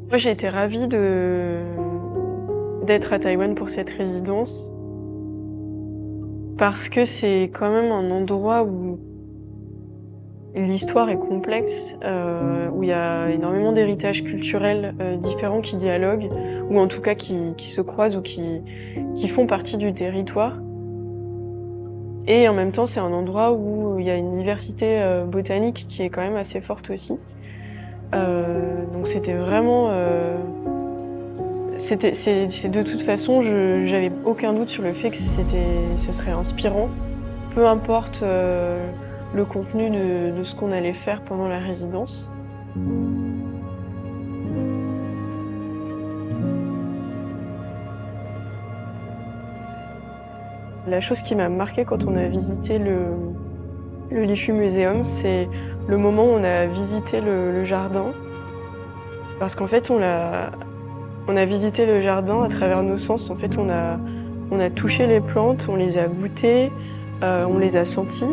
Moi, j'ai été ravie d'être à Taïwan pour cette résidence parce que c'est quand même un endroit où l'histoire est complexe, où il y a énormément d'héritages culturels, différents qui dialoguent ou en tout cas qui se croisent ou qui font partie du territoire et en même temps, c'est un endroit où il y a une diversité, botanique qui est quand même assez forte aussi. Donc c'était vraiment, c'est de toute façon, j'avais aucun doute sur le fait que ce serait inspirant, peu importe, le contenu de ce qu'on allait faire pendant la résidence. La chose qui m'a marquée quand on a visité le Lifu Museum, c'est le moment où on a visité le jardin. Parce qu'en fait, on a visité le jardin à travers nos sens. En fait, on a touché les plantes, on les a goûtées, on les a senties.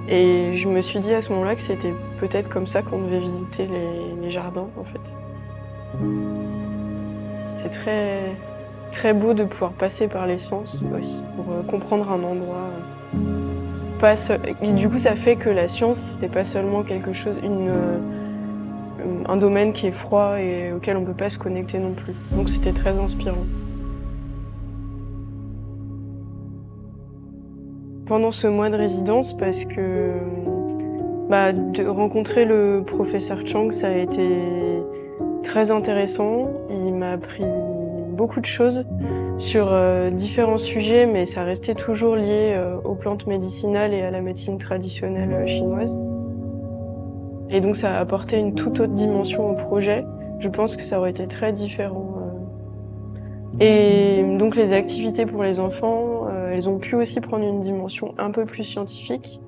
Et je me suis dit à ce moment-là que c'était peut-être comme ça qu'on devait visiter les jardins, en fait. C'était très beau de pouvoir passer par les sens aussi pour comprendre un endroit. Pas seul... Et du coup, ça fait que la science, c'est pas seulement quelque chose, un domaine qui est froid et auquel on peut pas se connecter non plus. Donc c'était très inspirant. Pendant ce mois de résidence, parce que de rencontrer le professeur Chang, ça a été très intéressant. Il m'a appris beaucoup de choses sur différents sujets, mais ça restait toujours lié aux plantes médicinales et à la médecine traditionnelle chinoise. Et donc ça a apporté une toute autre dimension au projet. Je pense que ça aurait été très différent. Et donc les activités pour les enfants, elles ont pu aussi prendre une dimension un peu plus scientifique.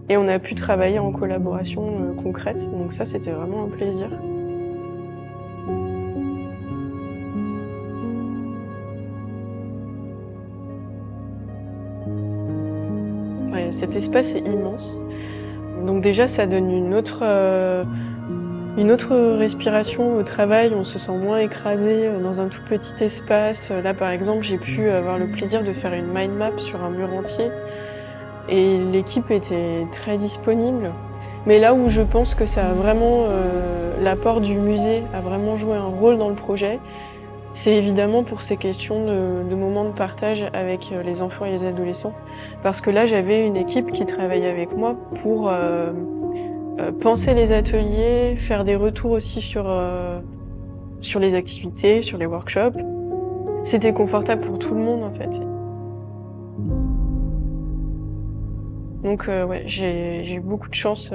Et on a pu travailler en collaboration concrète. Donc ça, c'était vraiment un plaisir. Ouais, cet espace est immense. Donc déjà, ça donne une autre respiration au travail. On se sent moins écrasé dans un tout petit espace. Là, par exemple, j'ai pu avoir le plaisir de faire une mind map sur un mur entier. Et l'équipe était très disponible. Mais là où je pense que ça a vraiment, l'apport du musée a vraiment joué un rôle dans le projet, c'est évidemment pour ces questions de moments de partage avec les enfants et les adolescents. Parce que là, j'avais une équipe qui travaillait avec moi pour penser les ateliers, faire des retours aussi sur les activités, sur les workshops. C'était confortable pour tout le monde en fait. Donc ouais, j'ai eu beaucoup de chance